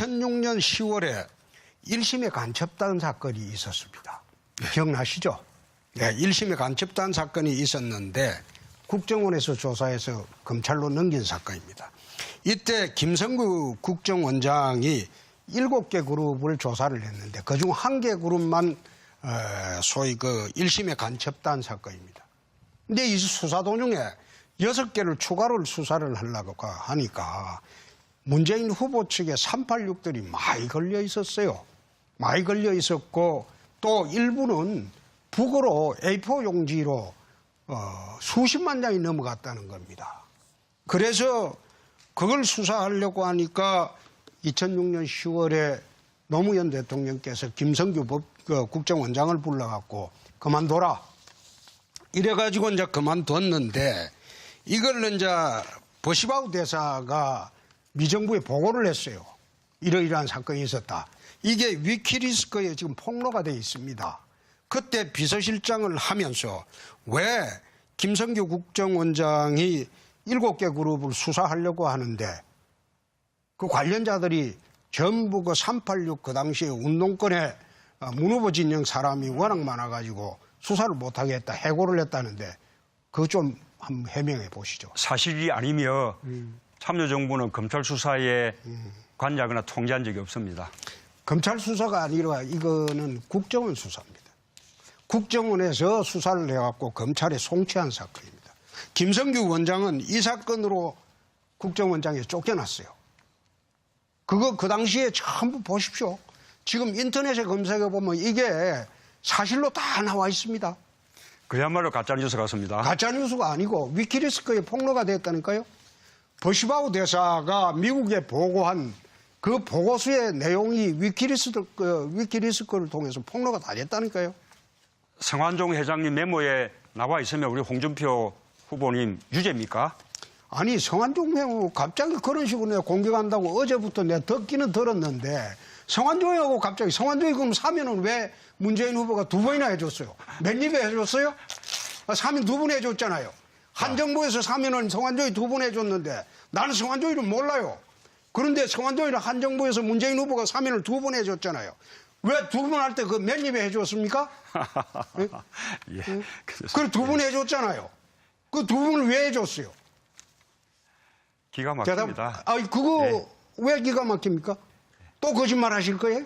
2006년 10월에 1심의 간첩단 사건이 있었습니다. 기억나시죠? 네, 1심의 간첩단 사건이 있었는데 국정원에서 조사해서 검찰로 넘긴 사건입니다. 이때 김성규 국정원장이 7개 그룹을 조사를 했는데 그중 1개 그룹만 소위 그 1심의 간첩단 사건입니다. 근데 이 수사 도중에 6개를 추가로 수사를 하려고 하니까 문재인 후보 측에 386들이 많이 걸려 있었어요. 많이 걸려 있었고 또 일부는 북으로 A4 용지로 수십만 장이 넘어갔다는 겁니다. 그래서 그걸 수사하려고 하니까 2006년 10월에 노무현 대통령께서 김성규 국정원장을 불러갖고 그만둬라. 이래가지고 이제 그만뒀는데 이걸 이제 버시바우 대사가 미정부에 보고를 했어요. 이러이러한 사건이 있었다. 이게 위키리스크에 지금 폭로가 돼 있습니다. 그때 비서실장을 하면서 왜 김성규 국정원장이 7개 그룹을 수사하려고 하는데 그 관련자들이 전부 그 386 그 당시에 운동권에 문 후보 진영 사람이 워낙 많아가지고 수사를 못하게 했다, 해고를 했다는데 그거 좀 한번 해명해 보시죠. 사실이 아니며 참여정부는 검찰 수사에 관여하거나 통제한 적이 없습니다. 검찰 수사가 아니라 이거는 국정원 수사입니다. 국정원에서 수사를 해갖고 검찰에 송치한 사건입니다. 김성규 원장은 이 사건으로 국정원장에 쫓겨났어요. 그거 그 당시에 전부 보십시오. 지금 인터넷에 검색해보면 이게 사실로 다 나와 있습니다. 그야말로 가짜뉴스 같습니다. 가짜뉴스가 아니고 위키리스크에 폭로가 됐다니까요. 버시바우 대사가 미국에 보고한 그 보고서의 내용이 위키리스크를 통해서 폭로가 다 됐다니까요. 성완종 회장님 메모에 나와 있으면 우리 홍준표 후보님 유죄입니까? 아니 성완종 메모 갑자기 그런 식으로 내가 공격한다고 어제부터 내가 듣기는 들었는데 성완종하고 갑자기 성완종이 그럼 사면은 왜 문재인 후보가 2번이나 해줬어요? 몇 입에 해줬어요? 사면 2번 해줬잖아요. 한 정부에서 사면은 성완종이 2번 해줬는데 나는 성완종이를 몰라요. 그런데 성완종이랑 한 정부에서 문재인 후보가 사면을 2번 해줬잖아요. 왜 2번 할 때 그 몇 입에 해줬습니까? 예. 그걸 2번 해줬잖아요. 그 2번을 왜 해줬어요? 기가 막힙니다. 그거 네. 왜 기가 막힙니까? 또 거짓말 하실 거예요?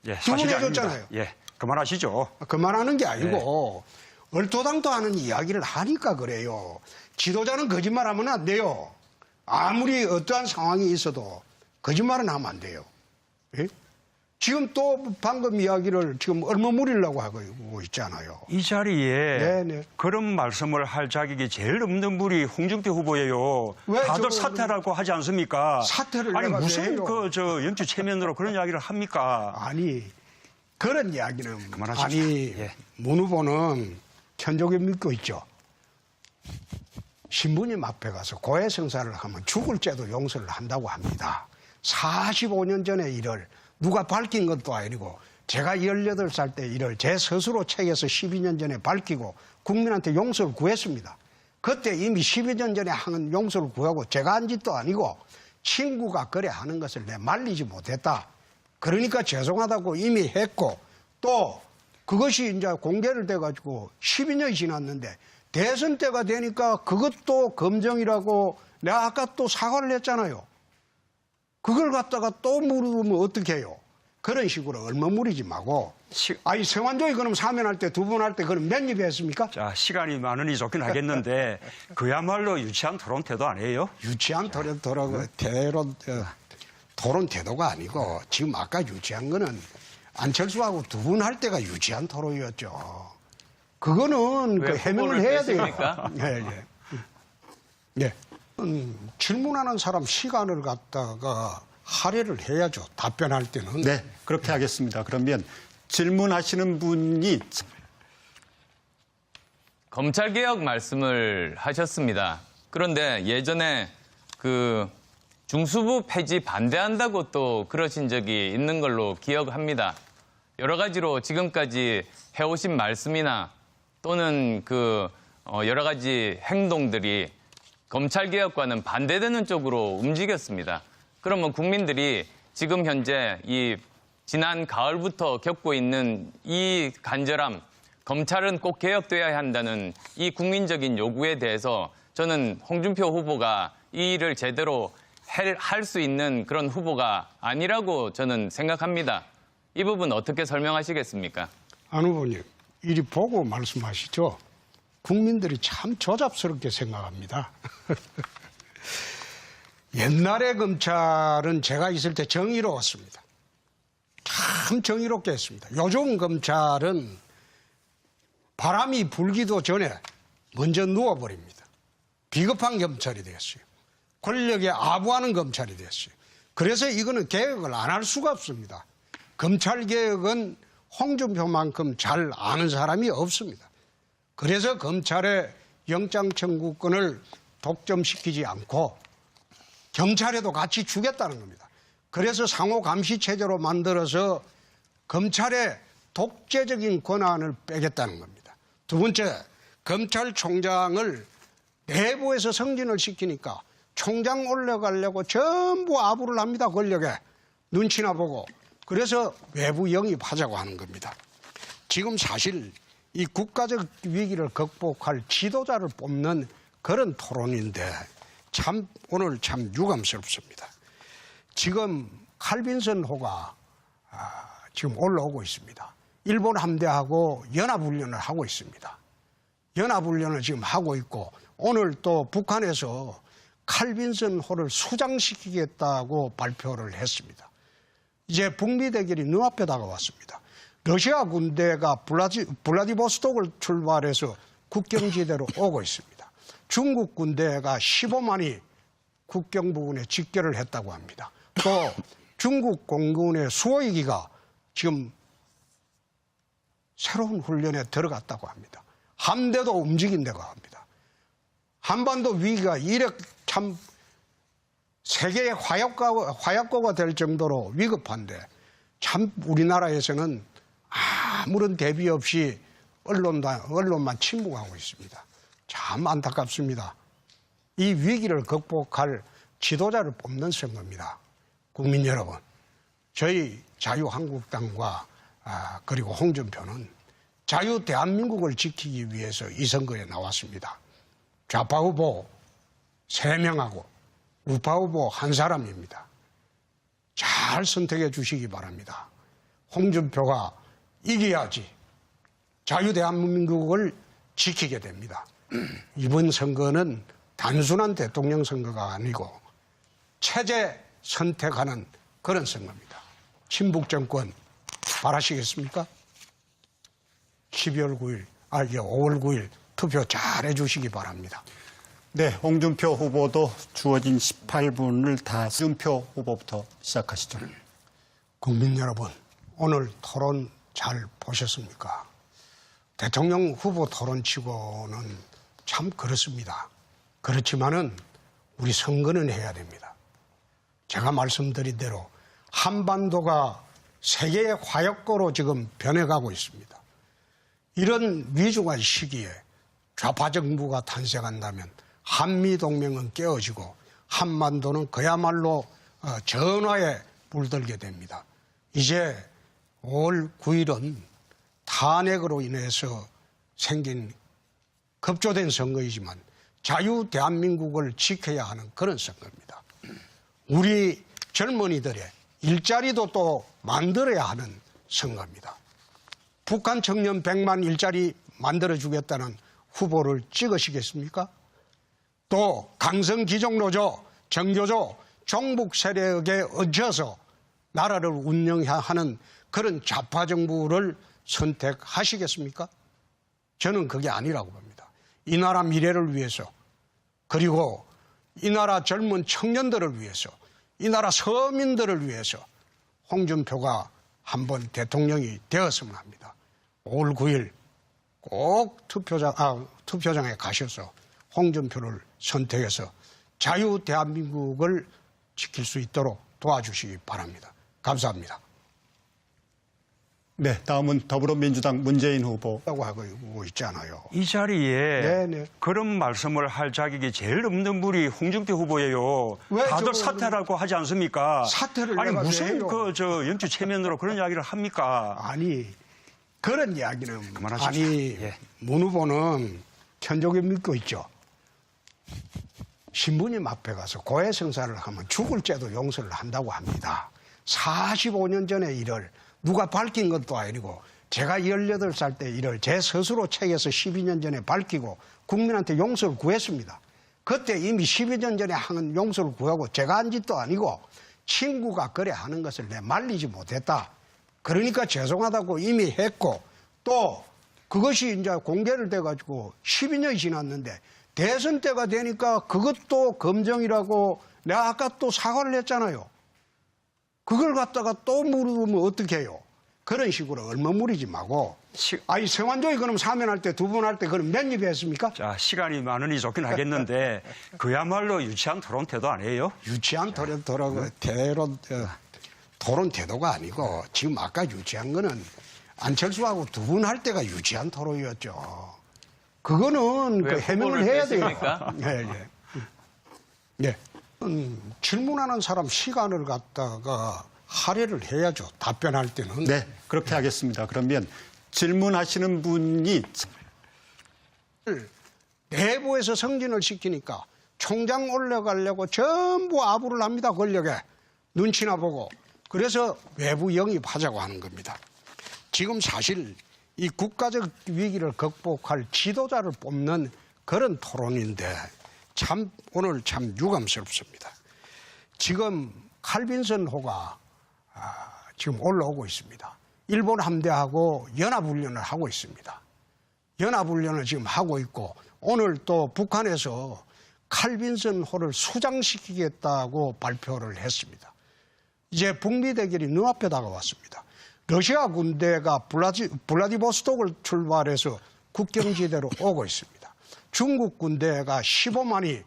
예, 2번 해줬잖아요. 아닙니다. 예, 그만하시죠. 그만하는 게 아니고 얼토당토하는 이야기를 하니까 그래요. 지도자는 거짓말하면 안 돼요. 아무리 어떠한 상황이 있어도 거짓말은 하면 안 돼요. 예? 지금 또 방금 이야기를 지금 얼머무리려고 하고 있잖아요. 이 자리에 네네. 그런 말씀을 할 자격이 제일 없는 분이 홍준표 후보예요. 왜 다들 사퇴라고 하지 않습니까? 사퇴를 아니 내가 무슨 왜요? 연주 체면으로 그런 이야기를 합니까? 아니 그런 이야기는 그만하십시오. 아니 예. 문 후보는 천족에 믿고 있죠. 신부님 앞에 가서 고해성사를 하면 죽을 죄도 용서를 한다고 합니다. 45년 전의 일을 누가 밝힌 것도 아니고 제가 18살 때 일을 제 스스로 책에서 12년 전에 밝히고 국민한테 용서를 구했습니다. 그때 이미 12년 전에 한 용서를 구하고 제가 한 짓도 아니고 친구가 그래 하는 것을 내 말리지 못했다. 그러니까 죄송하다고 이미 했고 또 그것이 이제 공개를 돼가지고 12년이 지났는데 대선 때가 되니까 그것도 검증이라고 내가 아까 또 사과를 했잖아요. 그걸 갖다가 또 물으면 어떻게 해요? 그런 식으로 얼머무리지 말고. 아니 성완종이 그럼 사면할 때 2번 할 때 그럼 몇 입에 했습니까? 자, 시간이 많으니 좋긴 하겠는데 그야말로 유치한 토론 태도 아니에요? 유치한 토론 태도가 아니고 지금 아까 유치한 거는 안철수하고 2번 할 때가 유치한 토론이었죠. 그거는 그 해명을 해야 돼요. 예. 예. 질문하는 사람 시간을 갖다가 할애를 해야죠. 답변할 때는. 네, 그렇게 하겠습니다. 그러면 질문하시는 분이 검찰개혁 말씀을 하셨습니다. 그런데 예전에 그 중수부 폐지 반대한다고 또 그러신 적이 있는 걸로 기억합니다. 여러 가지로 지금까지 해오신 말씀이나 또는 여러 가지 검찰개혁과는 반대되는 쪽으로 움직였습니다. 그러면 국민들이 지금 현재 이 지난 가을부터 겪고 있는 이 간절함, 검찰은 꼭 개혁돼야 한다는 이 국민적인 요구에 대해서 저는 홍준표 후보가 이 일을 제대로 할 수 있는 그런 후보가 아니라고 저는 생각합니다. 이 부분 어떻게 설명하시겠습니까? 안 후보님, 이리 보고 말씀하시죠. 국민들이 참 조잡스럽게 생각합니다. 옛날에 검찰은 제가 있을 때 정의로웠습니다. 참 정의롭게 했습니다. 요즘 검찰은 바람이 불기도 전에 먼저 누워버립니다. 비겁한 검찰이 됐어요. 권력에 아부하는 검찰이 됐어요. 그래서 이거는 개혁을 안 할 수가 없습니다. 검찰 개혁은 홍준표만큼 잘 아는 사람이 없습니다. 그래서 검찰의 영장 청구권을 독점시키지 않고 경찰에도 같이 주겠다는 겁니다. 그래서 상호 감시 체제로 만들어서 검찰의 독재적인 권한을 빼겠다는 겁니다. 두 번째, 검찰총장을 내부에서 승진을 시키니까 총장 올라가려고 전부 아부를 합니다. 권력에. 눈치나 보고. 그래서 외부 영입하자고 하는 겁니다. 지금 사실 이 국가적 위기를 극복할 지도자를 뽑는 그런 토론인데 참 오늘 참 유감스럽습니다. 지금 칼빈슨 호가 지금 올라오고 있습니다. 일본 함대하고 연합훈련을 하고 있습니다. 연합훈련을 지금 하고 있고 오늘 또 북한에서 칼빈슨 호를 수장시키겠다고 발표를 했습니다. 이제 북미 대결이 눈앞에 다가왔습니다. 러시아 군대가 블라디보스톡을 출발해서 국경지대로 오고 있습니다. 중국 군대가 15만이 국경 부근에 집결을 했다고 합니다. 또 중국 공군의 수호위기가 지금 새로운 훈련에 들어갔다고 합니다. 함대도 움직인다고 합니다. 한반도 위기가 이래 참 세계의 화약고가 될 정도로 위급한데 참 우리나라에서는 아무런 대비 없이 언론만 침묵하고 있습니다. 참 안타깝습니다. 이 위기를 극복할 지도자를 뽑는 선거입니다. 국민 여러분, 저희 자유한국당과 그리고 홍준표는 자유 대한민국을 지키기 위해서 이 선거에 나왔습니다. 좌파 후보 3명하고 우파 후보 1사람입니다. 잘 선택해 주시기 바랍니다. 홍준표가 이겨야지 자유 대한민국을 지키게 됩니다. 이번 선거는 단순한 대통령 선거가 아니고 체제 선택하는 그런 선거입니다. 친북 정권 바라시겠습니까? 5월 9일 투표 잘 해주시기 바랍니다. 네, 홍준표 후보도 주어진 18분을 다 홍준표 후보부터 시작하시죠. 국민 여러분, 오늘 토론 잘 보셨습니까? 대통령 후보 토론치고는 참 그렇습니다. 그렇지만은 우리 선거는 해야 됩니다. 제가 말씀드린 대로 한반도가 세계의 화약고로 지금 변해가고 있습니다. 이런 위중한 시기에 좌파 정부가 탄생한다면 한미동맹은 깨어지고 한반도는 그야말로 전화에 물들게 됩니다. 이제 5월 9일은 탄핵으로 인해서 생긴 급조된 선거이지만 자유 대한민국을 지켜야 하는 그런 선거입니다. 우리 젊은이들의 일자리도 또 만들어야 하는 선거입니다. 북한 청년 100만 일자리 만들어주겠다는 후보를 찍으시겠습니까? 또 강성 기종노조, 정교조, 종북 세력에 얹혀서 나라를 운영해야 하는 그런 좌파 정부를 선택하시겠습니까? 저는 그게 아니라고 봅니다. 이 나라 미래를 위해서 그리고 이 나라 젊은 청년들을 위해서 이 나라 서민들을 위해서 홍준표가 한번 대통령이 되었으면 합니다. 5월 9일 꼭 투표장에 가셔서 홍준표를 선택해서 자유 대한민국을 지킬 수 있도록 도와주시기 바랍니다. 감사합니다. 네, 다음은 더불어민주당 문재인 후보. 라고 하고 있잖아요. 이 자리에 네네. 그런 말씀을 할 자격이 제일 없는 분이 홍준표 후보예요. 왜 다들 저거는- 사퇴라고 하지 않습니까? 사퇴를 아니 내가 왜 무슨 해요? 연주 체면으로 그런 이야기를 합니까? 아니 그런 이야기는 그만하십시오. 아니 예. 문 후보는 천족에 믿고 있죠. 신부님 앞에 가서 고해성사를 하면 죽을 죄도 용서를 한다고 합니다. 45년 전의 일을 누가 밝힌 것도 아니고 제가 18살 때 일을 제 스스로 책에서 12년 전에 밝히고 국민한테 용서를 구했습니다. 그때 이미 12년 전에 한 용서를 구하고 제가 한 짓도 아니고 친구가 그래 하는 것을 내 말리지 못했다. 그러니까 죄송하다고 이미 했고 또 그것이 이제 공개를 돼가지고 12년이 지났는데 대선 때가 되니까 그것도 검정이라고 내가 아까 또 사과를 했잖아요. 그걸 갖다가 또 물으면 어떻게 해요? 그런 식으로 얼머무리지 말고. 아니 성완종이 그럼 사면할 때 두 번 할 때 그럼 몇 입에 했습니까? 자, 시간이 많으니 좋긴 하겠는데 그야말로 유치한 토론 태도 아니에요? 유치한 토론 태도가 아니고 지금 아까 유치한 거는 안철수하고 두 분 할 때가 유치한 토론이었죠. 그거는 왜 그 해명을 후보를 해야 돼요. 빼십니까? 예. 질문하는 사람 시간을 갖다가 할애를 해야죠. 답변할 때는. 네, 그렇게 하겠습니다. 그러면 질문하시는 분이 내부에서 승진을 시키니까 총장 올라가려고 전부 아부를 합니다. 권력에. 눈치나 보고. 그래서 외부 영입하자고 하는 겁니다. 지금 사실 이 국가적 위기를 극복할 지도자를 뽑는 그런 토론인데 참 오늘 참 유감스럽습니다. 지금 칼빈슨 호가 지금 올라오고 있습니다. 일본 함대하고 연합훈련을 하고 있습니다. 연합훈련을 지금 하고 있고 오늘 또 북한에서 칼빈슨 호를 수장시키겠다고 발표를 했습니다. 이제 북미 대결이 눈앞에 다가왔습니다. 러시아 군대가 블라디보스톡을 출발해서 국경지대로 오고 있습니다. 중국 군대가 15만이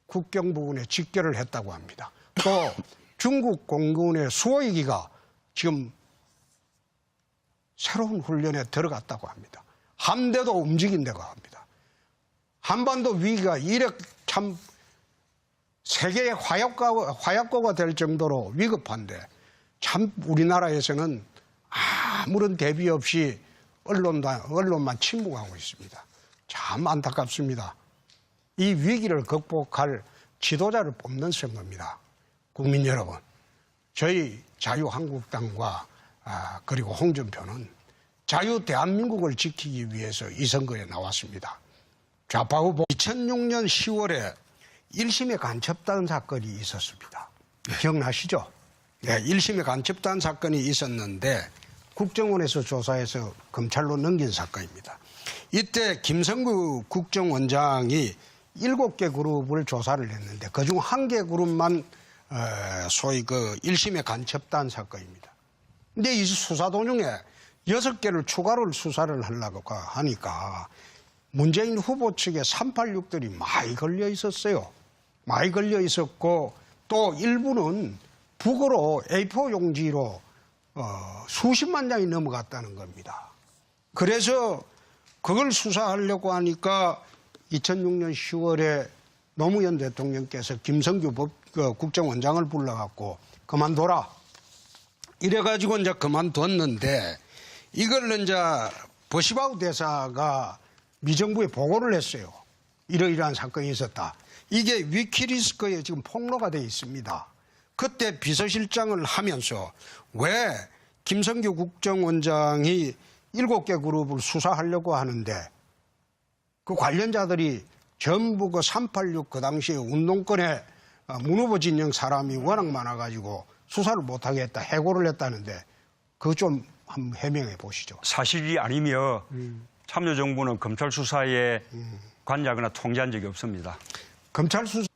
국경 부근에 집결을 했다고 합니다. 또 중국 공군의 수호기가 지금 새로운 훈련에 들어갔다고 합니다. 함대도 움직인다고 합니다. 한반도 위기가 이래 참 세계의 화약고가 될 정도로 위급한데 참 우리나라에서는 아무런 대비 없이 언론만 침묵하고 있습니다. 참 안타깝습니다. 이 위기를 극복할 지도자를 뽑는 선거입니다. 국민 여러분, 저희 자유한국당과 그리고 홍준표는 자유 대한민국을 지키기 위해서 이 선거에 나왔습니다. 좌파 후보 2006년 10월에 1심의 간첩단 사건이 있었습니다. 기억나시죠? 네, 1심의 간첩단 사건이 있었는데 국정원에서 조사해서 검찰로 넘긴 사건입니다. 이때 김성구 국정원장이 7개 그룹을 조사를 했는데 그중 1개 그룹만 소위 그 1심의 간첩단 사건입니다. 근데 이 수사 도중에 6개를 추가로 수사를 하려고 하니까 문재인 후보 측에 386들이 많이 걸려 있었어요. 많이 걸려 있었고 또 일부는 북으로 A4 용지로 수십만 장이 넘어갔다는 겁니다. 그래서 그걸 수사하려고 하니까 2006년 10월에 노무현 대통령께서 김성규 국정원장을 불러갖고 그만둬라. 이래가지고 이제 그만뒀는데 이걸 이제 버시바우 대사가 미정부에 보고를 했어요. 이러이러한 사건이 있었다. 이게 위키리스크에 지금 폭로가 돼 있습니다. 그때 비서실장을 하면서 왜 김성규 국정원장이 7개 그룹을 수사하려고 하는데 그 관련자들이 전부 그 386 그 당시에 운동권에 문 후보 진영 사람이 워낙 많아가지고 수사를 못하게 했다, 해고를 했다는데 그거 좀 한번 해명해 보시죠. 사실이 아니며 참여정부는 검찰 수사에 관여하거나 통제한 적이 없습니다. 검찰 수사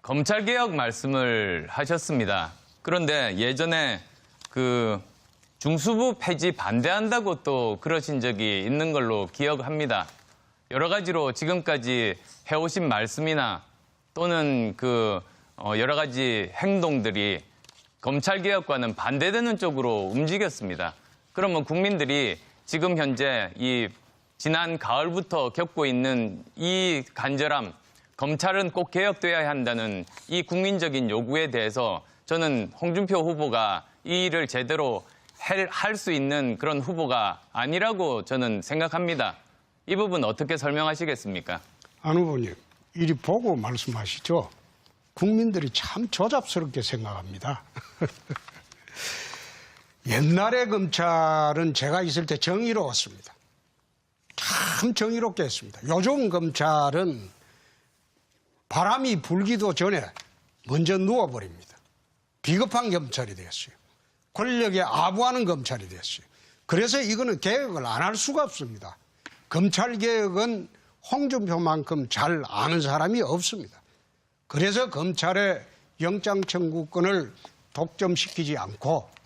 검찰개혁 말씀을 하셨습니다. 그런데 예전에 그 중수부 폐지 반대한다고 또 그러신 적이 있는 걸로 기억합니다. 여러 가지로 지금까지 해오신 말씀이나 또는 그 여러 가지 행동들이 검찰개혁과는 반대되는 쪽으로 움직였습니다. 그러면 국민들이 지금 현재 이 지난 가을부터 겪고 있는 이 간절함, 검찰은 꼭 개혁돼야 한다는 이 국민적인 요구에 대해서 저는 홍준표 후보가 이 일을 제대로 할 수 있는 그런 후보가 아니라고 저는 생각합니다. 이 부분 어떻게 설명하시겠습니까? 안 후보님, 이리 보고 말씀하시죠. 국민들이 참 조잡스럽게 생각합니다. 옛날에 검찰은 제가 있을 때 정의로웠습니다. 참 정의롭게 했습니다. 요즘 검찰은 바람이 불기도 전에 먼저 누워버립니다. 비겁한 검찰이 되었어요. 권력에 아부하는 검찰이 되었어요. 그래서 이거는 개혁을 안 할 수가 없습니다. 검찰 개혁은 홍준표만큼 잘 아는 사람이 없습니다. 그래서 검찰의 영장 청구권을 독점시키지 않고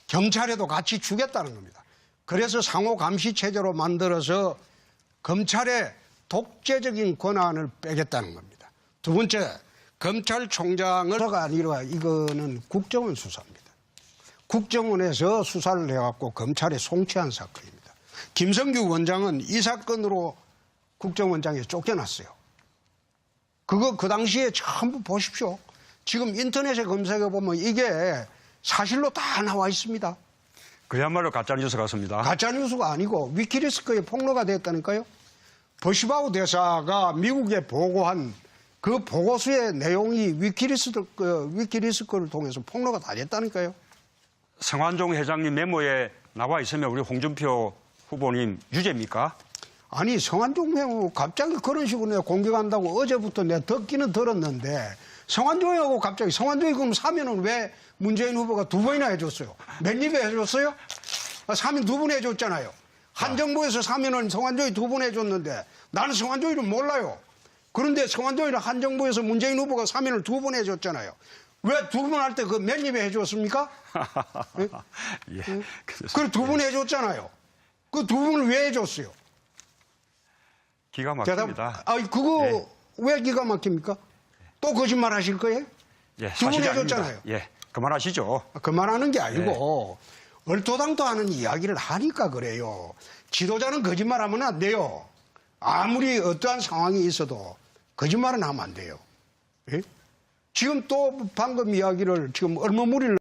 경찰에도 같이 주겠다는 겁니다. 그래서 상호 감시 체제로 만들어서 검찰의 독재적인 권한을 빼겠다는 겁니다. 두 번째, 검찰총장을가 아니라 이거는 국정원 수사입니다. 국정원에서 수사를 해갖고 검찰에 송치한 사건입니다. 김성규 원장은 이 사건으로 국정원장에 쫓겨났어요. 그거 그 당시에 전부 보십시오. 지금 인터넷에 검색해보면 이게 사실로 다 나와 있습니다. 그야말로 가짜뉴스 같습니다. 가짜뉴스가 아니고 위키리스크에 폭로가 됐다니까요. 버시바우 대사가 미국에 보고한 그 보고서의 내용이 위키리스크를 통해서 폭로가 다 됐다니까요. 성완종 회장님 메모에 나와 있으면 우리 홍준표 후보님 유죄입니까? 아니 성완종 회장하고 갑자기 그런 식으로 내가 공격한다고 어제부터 내가 듣기는 들었는데 성완종하고 갑자기 성완종이 그럼 사면은 왜 문재인 후보가 2번이나 해줬어요? 몇 입에 해줬어요? 사면 2번 해줬잖아요. 한 정부에서 사면은 성완종이 2번 해줬는데 나는 성완종이를 몰라요. 그런데 성완종이를 한 정부에서 문재인 후보가 사면을 2번 해줬잖아요. 왜 2번 할 때 그 몇 입에 해줬습니까? 예. 그걸 2번 해줬잖아요. 그 2번을 왜 해줬어요? 기가 막힙니다. 그거 예. 왜 기가 막힙니까? 또 거짓말 하실 거예요? 예, 2번 사실이 해줬잖아요. 아닙니다. 예, 그만하시죠. 그만하는 게 아니고 얼토당토하는 이야기를 하니까 그래요. 지도자는 거짓말하면 안 돼요. 아무리 어떠한 상황이 있어도 거짓말은 하면 안 돼요. 예? 지금 또 방금 이야기를 지금 얼마무리를